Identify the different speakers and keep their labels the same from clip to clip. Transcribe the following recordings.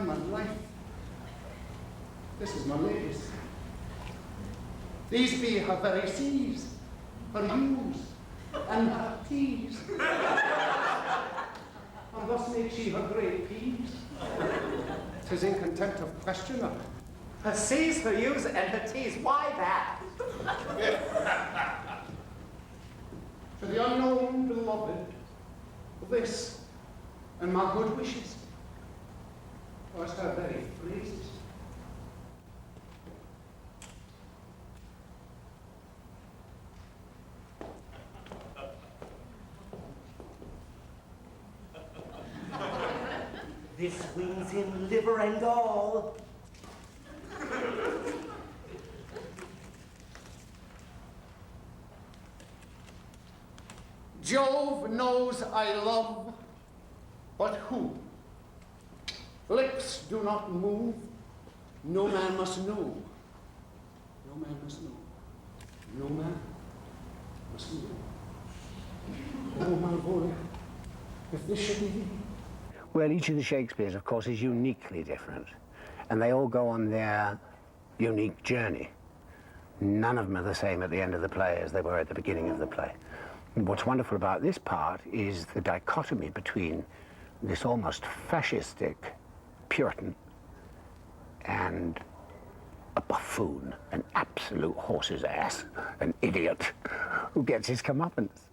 Speaker 1: time and life. This is my lady's. These be her very C's, her U's, and her T's. And thus makes she her great P's. 'Tis in contempt of questioner.
Speaker 2: Her C's, her U's, and her T's. Why that?
Speaker 1: To the unknown beloved, this and my good wishes. Was her very phrases.
Speaker 2: This wings him liver and all.
Speaker 1: Jove knows I love, but who? Lips do not move, no man must know. No man must know. No man must know. Oh, my boy, if this should be thee.
Speaker 3: Well, each of the Shakespeares, of course, is uniquely different, and they all go on their unique journey. None of them are the same at the end of the play as they were at the beginning of the play. And what's wonderful about this part is the dichotomy between this almost fascistic Puritan and a buffoon, an absolute horse's ass, an idiot who gets his comeuppance.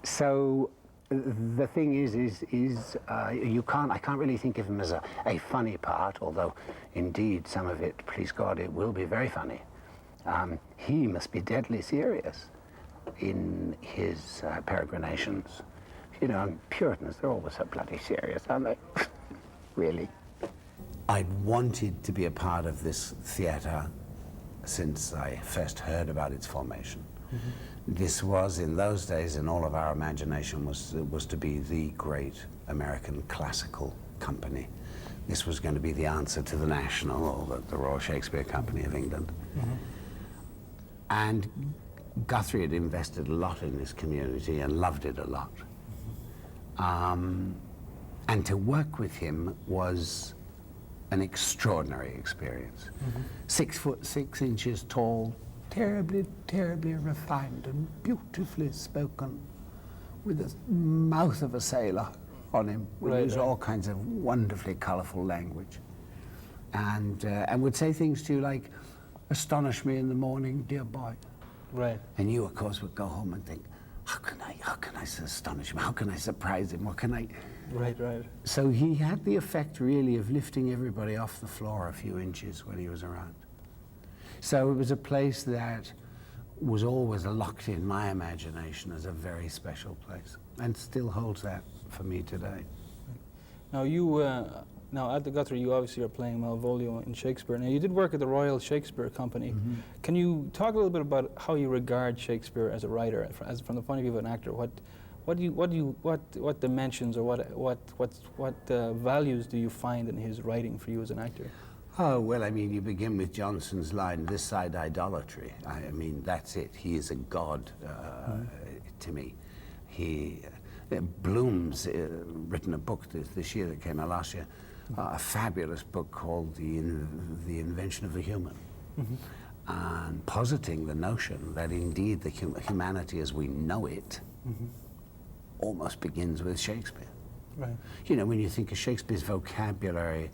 Speaker 3: So the thing is I can't really think of him as a funny part, although indeed some of it, please God, it will be very funny. He must be deadly serious in his peregrinations. You know, Puritans, they're always so bloody serious, aren't they? Really.
Speaker 4: I'd wanted to be a part of this theatre since I first heard about its formation. Mm-hmm. This was, in those days, in all of our imagination, was to be the great American classical company. This was going to be the answer to the National, or the Royal Shakespeare Company of England. Mm-hmm. And Guthrie had invested a lot in this community and loved it a lot. And to work with him was an extraordinary experience. Mm-hmm. 6'6" tall, terribly, terribly refined and beautifully spoken, with the mouth of a sailor on him. We use all kinds of wonderfully colourful language. And would say things to you like, "Astonish me in the morning, dear boy."
Speaker 5: Right.
Speaker 4: And you, of course, would go home and think, how can I astonish him? How can I surprise him? What can I?
Speaker 5: Right, right.
Speaker 4: So he had the effect, really, of lifting everybody off the floor a few inches when he was around. So it was a place that was always locked in my imagination as a very special place, and still holds that for me today.
Speaker 5: Now now at the Guthrie, you obviously are playing Malvolio in Shakespeare. Now you did work at the Royal Shakespeare Company. Mm-hmm. Can you talk a little bit about how you regard Shakespeare as a writer, from the point of view of an actor? What dimensions or what values do you find in his writing for you as an actor?
Speaker 4: Oh, well, I mean, you begin with Johnson's line, "This side idolatry." I mean, that's it. He is a god to me. Bloom's written a book this year that came out last year, a fabulous book called The Invention of the Human, mm-hmm. and positing the notion that indeed the humanity as we know it mm-hmm. almost begins with Shakespeare.
Speaker 5: Right.
Speaker 4: You know, when you think of Shakespeare's vocabulary,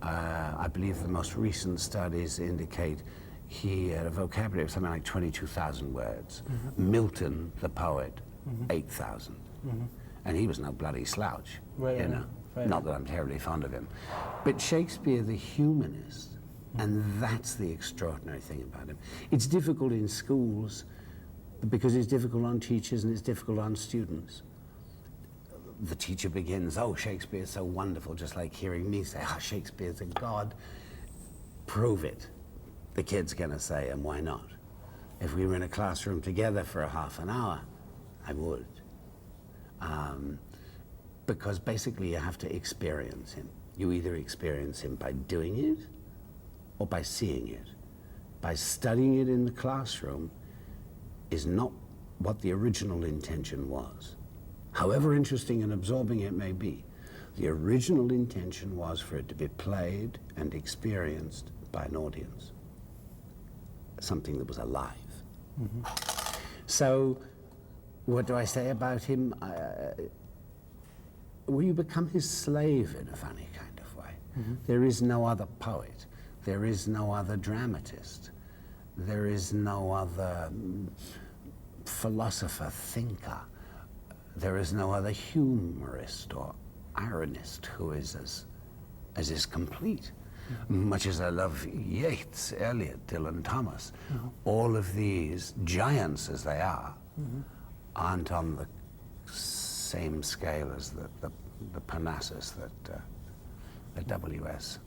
Speaker 4: I believe the most recent studies indicate he had a vocabulary of something like 22,000 words. Mm-hmm. Milton, the poet, mm-hmm. 8,000. Mm-hmm. And he was no bloody slouch,
Speaker 5: right,
Speaker 4: you know. Right. Not that I'm terribly fond of him. But Shakespeare, the humanist, mm-hmm. and that's the extraordinary thing about him. It's difficult in schools because it's difficult on teachers and it's difficult on students. The teacher begins, "Oh, Shakespeare's so wonderful," just like hearing me say, "Oh, Shakespeare's a god." Prove it, the kid's gonna say, and why not? If we were in a classroom together for a half an hour, I would. Because basically you have to experience him. You either experience him by doing it or by seeing it. By studying it in the classroom is not what the original intention was. However interesting and absorbing it may be, The original intention was for it to be played and experienced by an audience, something that was alive. So, what do I say about him? Well, you become his slave in a funny kind of way. There is no other poet. There is no other dramatist. There is no other philosopher, thinker. There is no other humorist or ironist who is as is complete. Much as I love Yeats, Eliot, Dylan Thomas, all of these giants as they are aren't on the same scale as the Parnassus that W.S.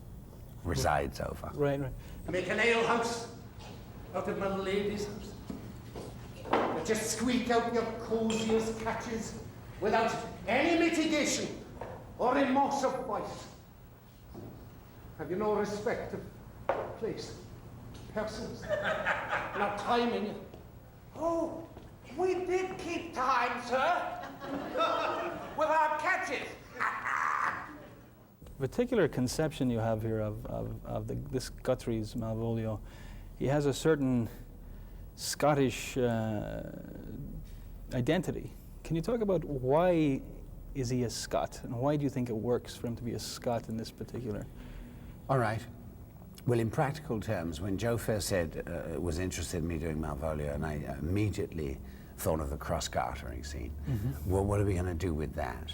Speaker 4: resides over.
Speaker 5: Right, right.
Speaker 1: Make an ale house out of my lady's house. But just squeak out your cosiest catches without any mitigation or remorse of voice. Have you no respect of place, persons, not time in you?
Speaker 2: Oh, we did keep time, sir. With our catches.
Speaker 5: Particular conception you have here of this Guthrie's Malvolio, he has a certain Scottish identity. Can you talk about why is he a Scot, and why do you think it works for him to be a Scot in this particular?
Speaker 4: All right. Well, in practical terms, when Joe first said was interested in me doing Malvolio, and I immediately thought of the cross-gartering scene. Well, what are we going to do with that?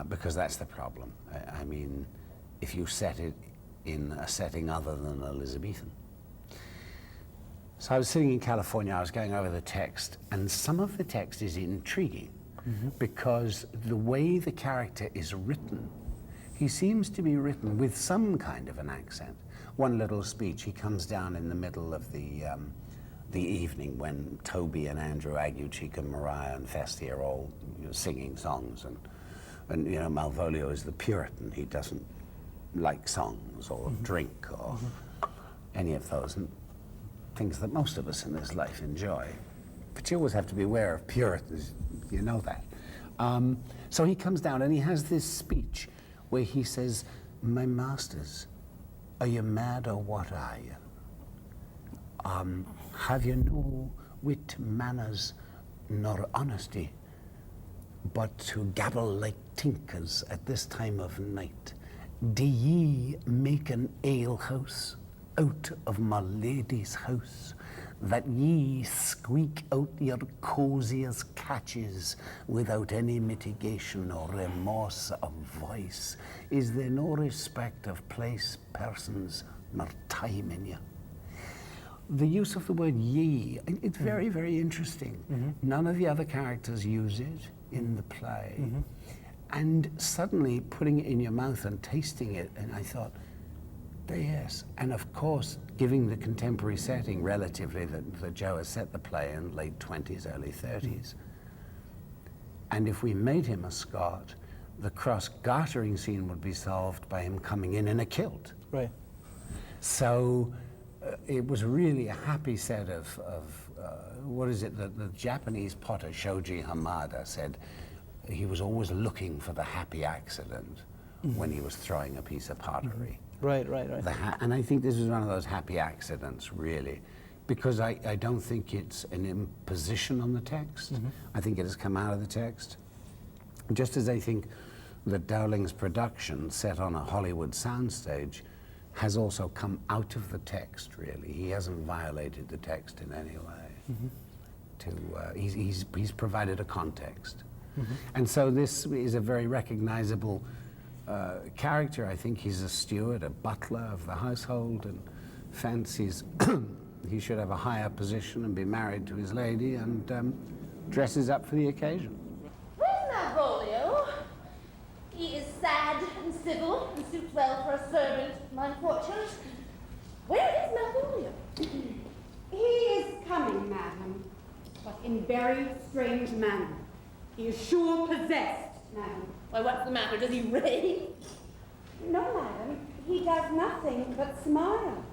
Speaker 4: Because that's the problem. I mean, if you set it in a setting other than Elizabethan. So I was sitting in California, I was going over the text, and some of the text is intriguing because the way the character is written, he seems to be written with some kind of an accent. One little speech, he comes down in the middle of the evening when Toby and Andrew Aguecheek and Mariah and Festi are all singing songs, and you know, Malvolio is the Puritan. He doesn't like songs or drink or any of those things that most of us in this life enjoy. But you always have to be aware of Puritans, you know that. So he comes down and he has this speech where he says, "My masters, are you mad or what are you? Have you no wit, manners, nor honesty, but to gabble like tinkers at this time of night? Do ye make an alehouse out of my lady's house, that ye squeak out your cosiest catches without any mitigation or remorse of voice? Is there no respect of place, persons, nor time in you?" The use of the word ye, it's very, very interesting. None of the other characters use it in the play. And suddenly putting it in your mouth and tasting it, and I thought, yes. And of course, giving the contemporary setting relatively that Joe has set the play in late 20s, early 30s. And if we made him a Scot, the cross-gartering scene would be solved by him coming in a kilt.
Speaker 5: Right.
Speaker 4: So it was really a happy set of what is it, the Japanese potter Shoji Hamada said he was always looking for the happy accident when he was throwing a piece of pottery.
Speaker 5: Right, right, right.
Speaker 4: And I think this is one of those happy accidents, really, because I don't think it's an imposition on the text. I think it has come out of the text. Just as I think that Dowling's production, set on a Hollywood soundstage, has also come out of the text, really. He hasn't violated the text in any way. He's provided a context. And so this is a very recognizable character. I think he's a steward, a butler of the household, and fancies he should have a higher position and be married to his lady, and dresses up for the occasion.
Speaker 6: Where's Malvolio? He is sad and civil and suits well for a servant, my fortunes. Where is Malvolio?
Speaker 7: He is coming, madam, but in very strange manner. He is sure possessed, madam.
Speaker 6: Why, what's the matter? Does he rave?
Speaker 7: No, madam, he does nothing but smile.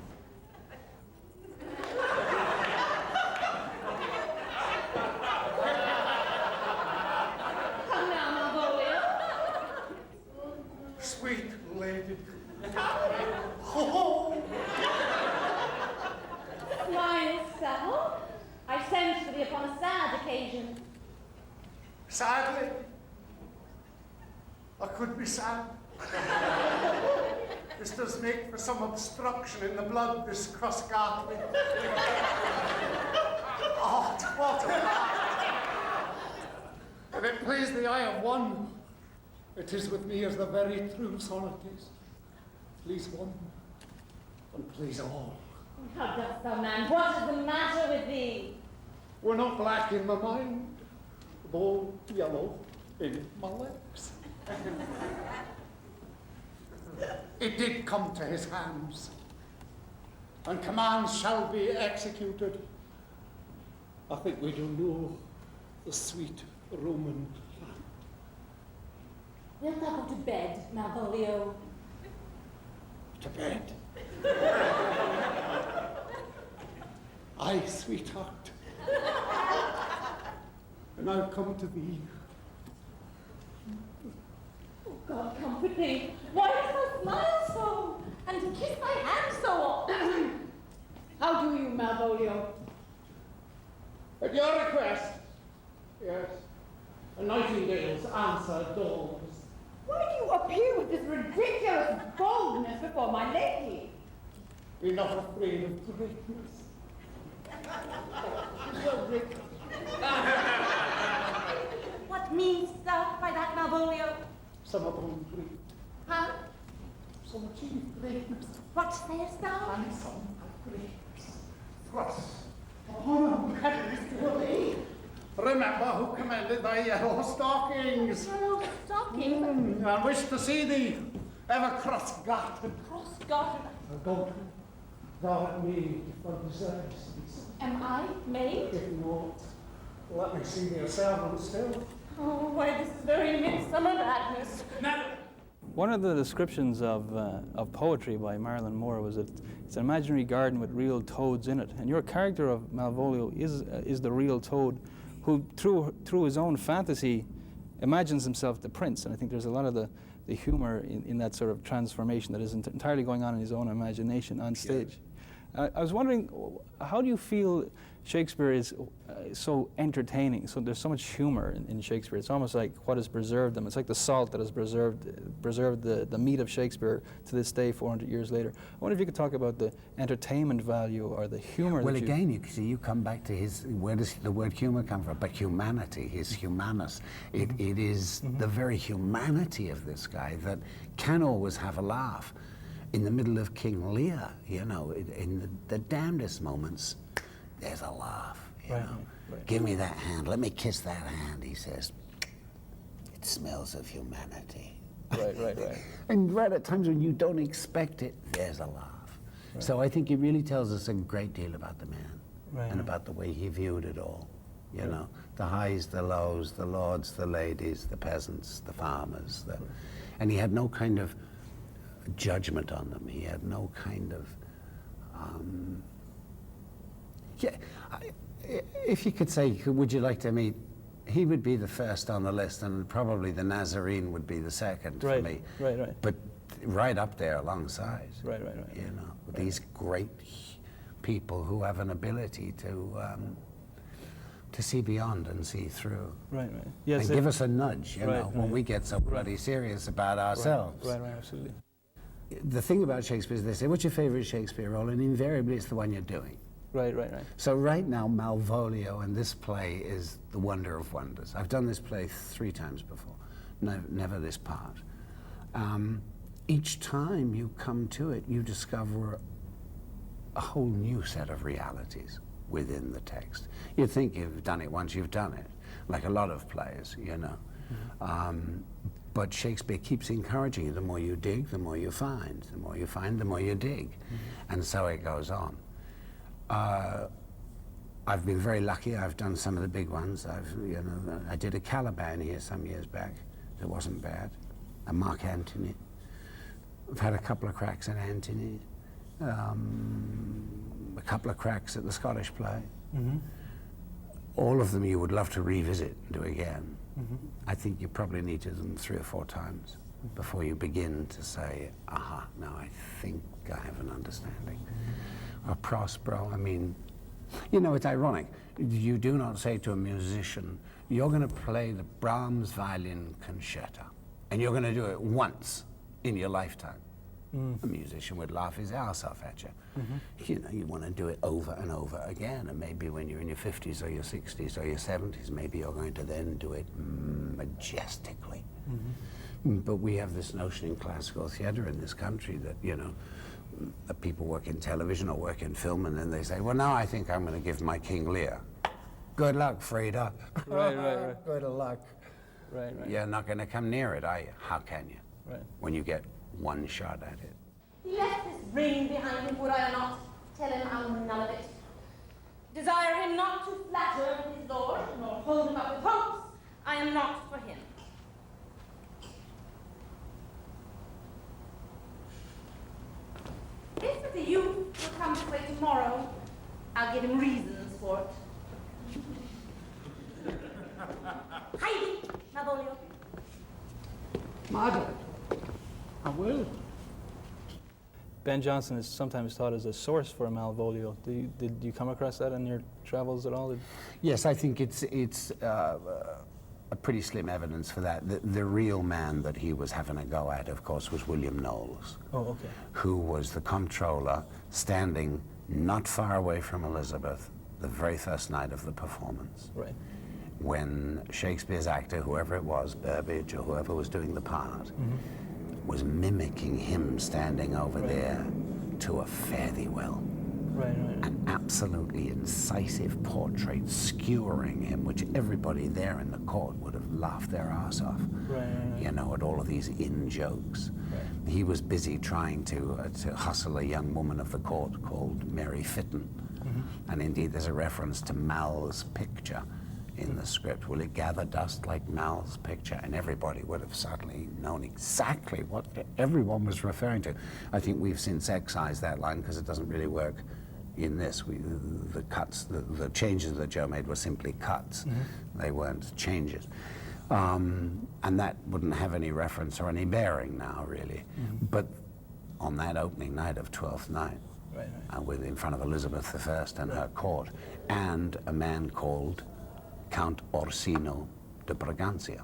Speaker 6: Come now, Malvolio.
Speaker 1: Sweet lady. Oh.
Speaker 6: Smile, Samuel. I sent for thee upon a sad occasion.
Speaker 1: Sadly, I could be sad. This does make for some obstruction in the blood, this cross Guthrie. Oh, what a If it please the eye of one, it is with me as the very true sonnet is. Please one, and please all.
Speaker 6: How dost thou, man? What is the matter with thee?
Speaker 1: We're not black in my mind, though yellow in my legs. It did come to his hands, and commands shall be executed. I think we do know the sweet Roman plan.
Speaker 6: Wilt thou go to bed, Malvolio?
Speaker 1: To bed. Aye, sweetheart. And I'll come to thee.
Speaker 6: Oh, God comfort thee. Why dost thou smile so, and kiss thy hand so often?
Speaker 7: How do you, Malvolio?
Speaker 1: At your request, yes. A nightingale's answer daws.
Speaker 7: Why do you appear with this ridiculous boldness before my lady?
Speaker 1: Be not afraid of greatness.
Speaker 6: What meanest thou by that, Malvolio?
Speaker 1: Some upon great,
Speaker 6: Huh?
Speaker 1: some achieve greatness,
Speaker 6: What sayest thou?
Speaker 1: and some are great. Thrust upon majesty. Remember who commanded thy yellow stockings.
Speaker 6: Yellow stocking?
Speaker 1: And wish to see thee ever cross-gartered.
Speaker 6: Cross-gartered.
Speaker 1: Go to, thou art made for deserts.
Speaker 6: Am I made?
Speaker 1: If not, let me see thee a servant still.
Speaker 6: Oh, why, this is very midsummer madness.
Speaker 5: One of the descriptions of poetry by Marilyn Moore was that it's an imaginary garden with real toads in it. And your character of Malvolio is the real toad who, through his own fantasy, imagines himself the prince. And I think there's a lot of the humor in that sort of transformation that is entirely going on in his own imagination on stage. I was wondering, how do you feel Shakespeare is so entertaining? So there's so much humor in Shakespeare. It's almost like what has preserved them. It's like the salt that has preserved the meat of Shakespeare to this day, 400 years later. I wonder if you could talk about the entertainment value or the humor.
Speaker 4: Well, again, you come back to his, where does the word humor come from? But humanity, his humanus. It is the very humanity of this guy that can always have a laugh. In the middle of King Lear, you know, in the damnedest moments, there's a laugh, you know. Right. Give me that hand, let me kiss that hand, he says. It smells of humanity.
Speaker 5: Right.
Speaker 4: And right at times when you don't expect it, there's a laugh. Right. So I think he really tells us a great deal about the man and about the way he viewed it all. You know, the highs, the lows, the lords, the ladies, the peasants, the farmers. And he had no kind of judgment on them. He had no kind of if you could say, would you like to meet, he would be the first on the list, and probably the Nazarene would be the second for me.
Speaker 5: Right.
Speaker 4: But right up there alongside.
Speaker 5: Right.
Speaker 4: You know, these great people who have an ability to see beyond and see through.
Speaker 5: Right. Yes.
Speaker 4: And give us a nudge, you know, when we get so bloody serious about ourselves.
Speaker 5: Right, absolutely.
Speaker 4: The thing about Shakespeare is they say, what's your favorite Shakespeare role? And invariably it's the one you're doing.
Speaker 5: Right.
Speaker 4: So right now, Malvolio and this play is the wonder of wonders. I've done this play 3 times before, never this part. Each time you come to it, you discover a whole new set of realities within the text. You think you've done it once, you've done it, like a lot of plays, you know. But Shakespeare keeps encouraging you. The more you dig, the more you find. The more you find, the more you dig. And so it goes on. I've been very lucky. I've done some of the big ones. I did a Caliban here some years back. It wasn't bad. And Mark Antony. I've had a couple of cracks at Antony. A couple of cracks at the Scottish play. All of them you would love to revisit and do again. I think you probably need to do them 3 or 4 times. before you begin to say, aha, now I think I have an understanding. Or Prospero, I mean, you know, it's ironic. You do not say to a musician, you're going to play the Brahms violin concerto, and you're going to do it once in your lifetime. A musician would laugh his ass off at you. You know, you want to do it over and over again, and maybe when you're in your 50s or your 60s or your 70s, maybe you're going to then do it majestically. But we have this notion in classical theater in this country that, you know, that people work in television or work in film, and then they say, well, now I think I'm going to give my King Lear. Good luck, Frida.
Speaker 5: Right.
Speaker 4: Good luck.
Speaker 5: Right.
Speaker 4: You're not going to come near it, are you? How can you?
Speaker 5: Right.
Speaker 4: When you get one shot at it.
Speaker 6: He left this ring behind him, would I or not? Tell him I'm none of it. Desire him not to flatter his lord, nor hold him up with hopes. I am not for him. If the youth will come this way tomorrow, I'll give him reasons for it. Heidi, Malvolio.
Speaker 1: Madam, I will.
Speaker 5: Ben Jonson is sometimes thought as a source for Malvolio. Did you come across that in your travels at all?
Speaker 4: Yes, I think it's a pretty slim evidence for that. The real man that he was having a go at, of course, was William Knowles.
Speaker 5: Oh, okay.
Speaker 4: Who was the comptroller standing not far away from Elizabeth the very first night of the performance.
Speaker 5: Right.
Speaker 4: When Shakespeare's actor, whoever it was, Burbage or whoever was doing the part, was mimicking him standing over there to a fare thee well.
Speaker 5: Right.
Speaker 4: An absolutely incisive portrait skewering him, which everybody there in the court would have laughed their ass off.
Speaker 5: Right.
Speaker 4: You know, at all of these in-jokes.
Speaker 5: Right.
Speaker 4: He was busy trying to hustle a young woman of the court called Mary Fitton. And indeed, there's a reference to Mal's picture in the script. Will it gather dust like Mal's picture? And everybody would have suddenly known exactly what everyone was referring to. I think we've since excised that line because it doesn't really work in this. The changes that Joe made were simply cuts. They weren't changes. And that wouldn't have any reference or any bearing now, really. But on that opening night of 12th Night, in front of Elizabeth I and her court, and a man called Count Orsino de Braganza,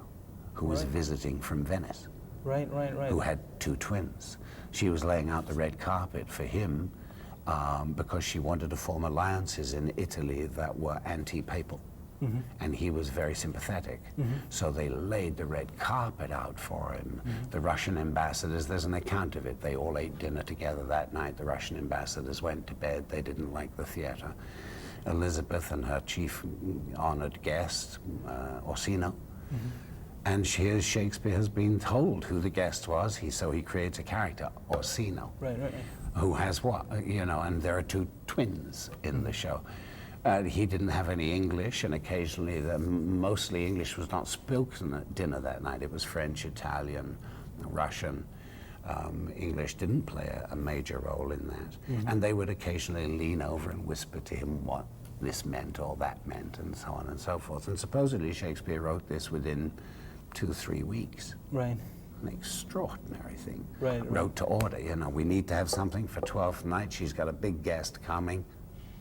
Speaker 4: who was visiting from Venice,
Speaker 5: Right.
Speaker 4: who had two twins. She was laying out the red carpet for him because she wanted to form alliances in Italy that were anti-papal. And he was very sympathetic. So they laid the red carpet out for him. The Russian ambassadors, there's an account of it, they all ate dinner together that night. The Russian ambassadors went to bed, they didn't like the theater. Elizabeth and her chief honored guest, Orsino. And here Shakespeare has been told who the guest was, so he creates a character, Orsino, who has what, you know, and there are two twins in the show. He didn't have any English, and occasionally, mostly English was not spoken at dinner that night. It was French, Italian, Russian. English didn't play a major role in that. And they would occasionally lean over and whisper to him what this meant or that meant, and so on and so forth. And supposedly Shakespeare wrote this within 2-3 weeks.
Speaker 5: Right.
Speaker 4: An extraordinary thing.
Speaker 5: Right.
Speaker 4: Wrote to order, you know, we need to have something for 12th Night. She's got a big guest coming.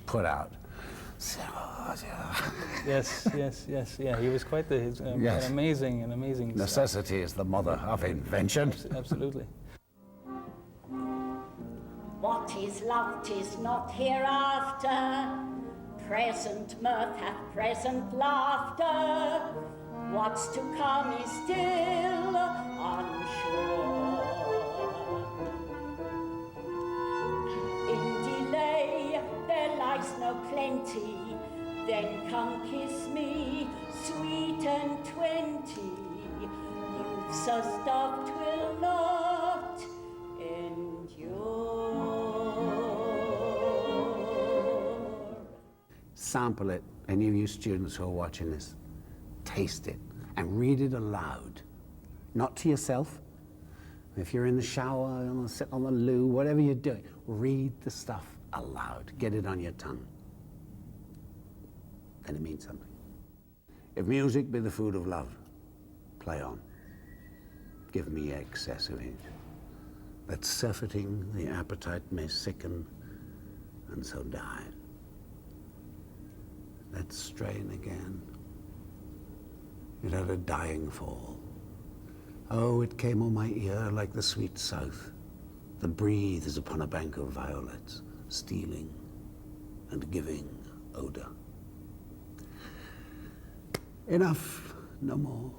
Speaker 4: Put out.
Speaker 5: Yes. Yeah, he was quite an amazing.
Speaker 4: Necessity is the mother of invention.
Speaker 5: Absolutely.
Speaker 8: What is love? 'Tis not hereafter. Present mirth hath present laughter. What's to come is still unsure. In delay there lies no plenty. Then come kiss me, sweet and 20. Youth so stuffed will not endure.
Speaker 4: Sample it, any of you students who are watching this. Taste it and read it aloud. Not to yourself. If you're in the shower, sitting on the loo, whatever you're doing, read the stuff aloud. Get it on your tongue. Then it means something. If music be the food of love, play on. give me excess of it. That surfeiting the appetite may sicken and so die. That strain again. It had a dying fall. Oh, it came on my ear like the sweet south that breathes upon a bank of violets, stealing and giving odor. Enough, no more.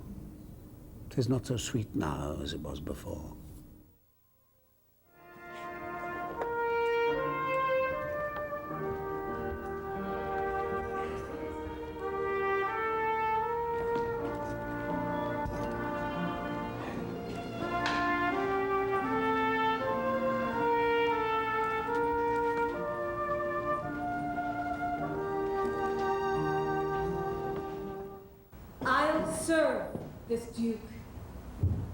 Speaker 4: 'Tis not so sweet now as it was before.
Speaker 7: I'll serve this duke.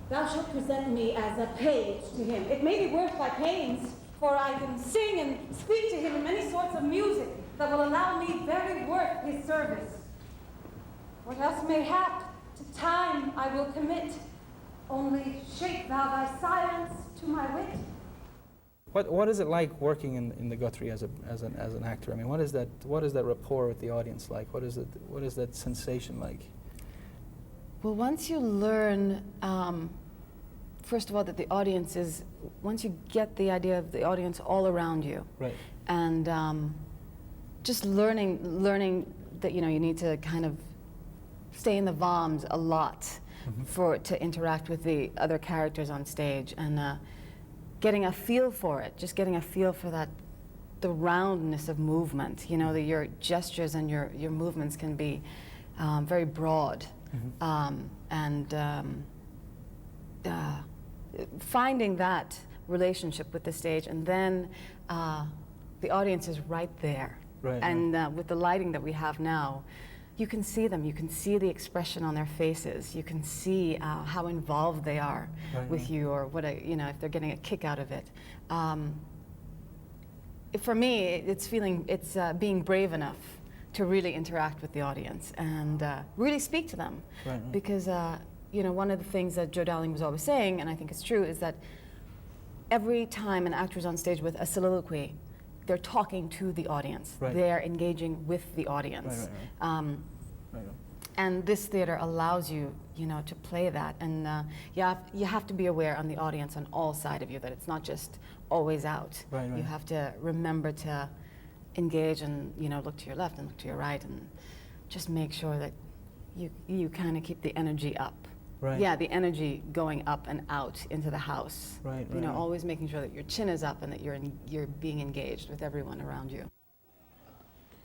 Speaker 7: Thou shalt present me as a page to him. It may be worth thy pains, for I can sing and speak to him in many sorts of music that will allow me very worth his service. What else may hap, to time I will commit. Only shape thou thy silence to my wit.
Speaker 5: What is it like working in the Guthrie as an actor? I mean, what is that rapport with the audience like? What is that sensation like?
Speaker 9: Well, once you learn, first of all, that the audience is, once you get the idea of the audience all around you,
Speaker 5: right,
Speaker 9: and just learning that you need to kind of stay in the VOMs a lot to interact with the other characters on stage, and getting a feel for it, just getting a feel for that, the roundness of movement. That your gestures and your movements can be very broad. Finding that relationship with the stage, and then the audience is right there.
Speaker 5: Right,
Speaker 9: and with the lighting that we have now, you can see them. You can see the expression on their faces. You can see how involved they are with you, or if they're getting a kick out of it. For me, it's being brave enough to really interact with the audience and really speak to them.
Speaker 5: Right.
Speaker 9: Because one of the things that Joe Dowling was always saying, and I think it's true, is that every time an actor's on stage with a soliloquy, they're talking to the audience.
Speaker 5: Right.
Speaker 9: They're engaging with the audience.
Speaker 5: Right.
Speaker 9: And this theater allows you, to play that. And you have to be aware on the audience on all sides of you, that it's not just always out.
Speaker 5: Right.
Speaker 9: You have to remember to engage and look to your left and look to your right, and just make sure that you kind of keep the energy up.
Speaker 5: Right.
Speaker 9: Yeah, the energy going up and out into the house.
Speaker 5: Right.
Speaker 9: Always making sure that your chin is up and that you're being engaged with everyone around you.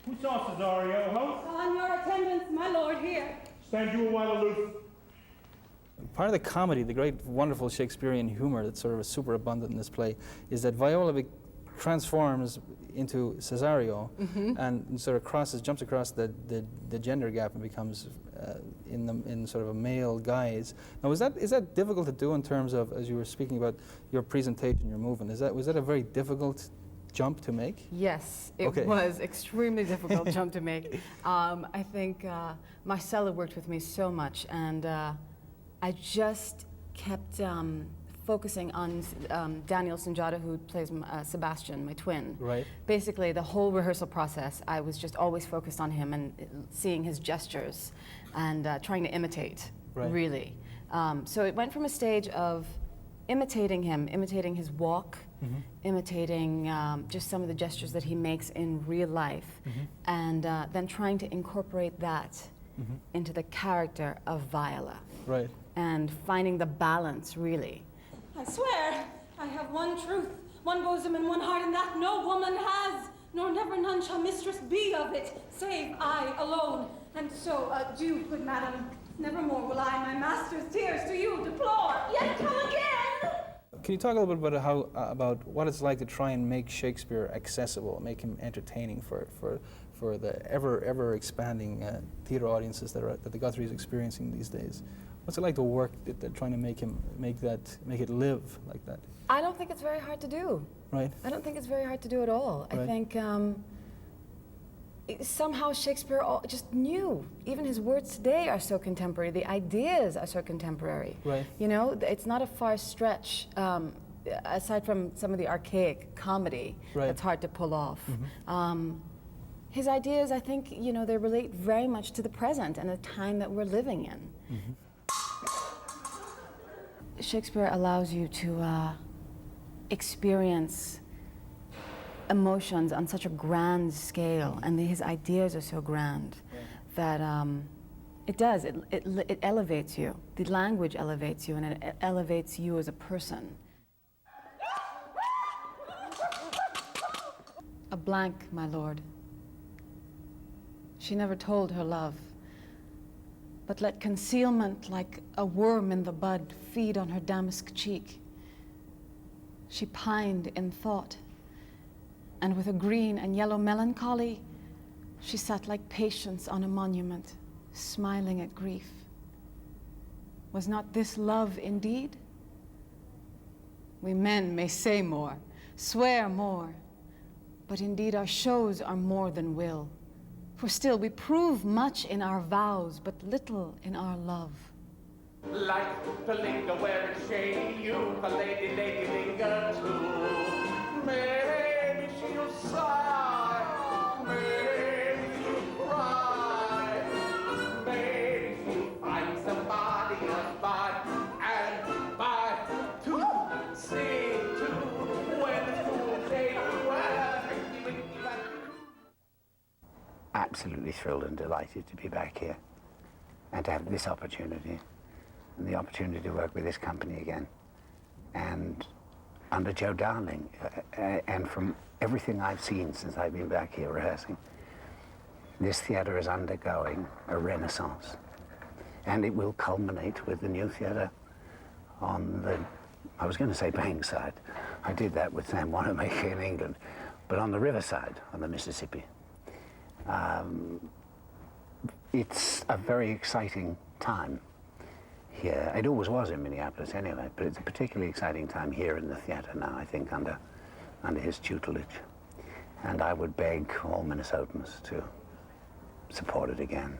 Speaker 10: Who saw Cesario, host?
Speaker 7: On your attendance, my lord, here.
Speaker 10: Stand you a while aloof.
Speaker 5: Part of the comedy, the great, wonderful Shakespearean humor that's sort of super abundant in this play, is that Viola transforms into Cesario and sort of jumps across the gender gap and becomes in sort of a male guise. Now, is that difficult to do in terms of, as you were speaking about your presentation, your movement? Was that a very difficult jump to make?
Speaker 9: Yes, it was extremely difficult jump to make. I think Marcella worked with me so much, and I just kept focusing on Daniel Sunjata, who plays Sebastian, my twin.
Speaker 5: Right.
Speaker 9: Basically, the whole rehearsal process, I was just always focused on him and seeing his gestures and trying to imitate, really. So it went from a stage of imitating him, imitating his walk, imitating just some of the gestures that he makes in real life, and then trying to incorporate that into the character of Viola.
Speaker 5: Right.
Speaker 9: And finding the balance, really.
Speaker 7: I swear, I have one truth, one bosom and one heart, and that no woman has, nor never none shall mistress be of it, save I alone. And so, do, good madam, nevermore will I my master's tears to you deplore. Yet come again!
Speaker 5: Can you talk a little bit about about what it's like to try and make Shakespeare accessible, make him entertaining for the ever expanding theater audiences that the Guthrie is experiencing these days? What's it like to work at trying to make it live like that?
Speaker 9: I don't think it's very hard to do.
Speaker 5: Right.
Speaker 9: I don't think it's very hard to do at all.
Speaker 5: Right.
Speaker 9: I think somehow Shakespeare just knew. Even his words today are so contemporary. The ideas are so contemporary.
Speaker 5: Right.
Speaker 9: You know, it's not a far stretch, aside from some of the archaic comedy that's hard to pull off. His ideas, I think, you know, they relate very much to the present and the time that we're living in. Shakespeare allows you to experience emotions on such a grand scale, and his ideas are so grand that it elevates you. The language elevates you, and it elevates you as a person. A blank, my lord. She never told her love, but let concealment like a worm in the bud feed on her damask cheek. She pined in thought, and with a green and yellow melancholy, she sat like Patience on a monument, smiling at grief. Was not this love indeed? We men may say more, swear more, but indeed our shows are more than will. For still we prove much in our vows, but little in our love.
Speaker 2: Like to linger where it's shady, you, a lady, linger too. Maybe she'll sigh, maybe she'll cry, maybe she'll find somebody else by and by to sing to when the fool shady
Speaker 3: Absolutely thrilled and delighted to be back here and to have this opportunity and the opportunity to work with this company again. And under Joe Darling, and from everything I've seen since I've been back here rehearsing, this theatre is undergoing a renaissance. And it will culminate with the new theatre on the, I was going to say Bankside. I did that with Sam Wanamaker in England, but on the riverside, on the Mississippi. It's a very exciting time here. It always was in Minneapolis anyway, but it's a particularly exciting time here in the theatre now, I think, under his tutelage. And I would beg all Minnesotans to support it again.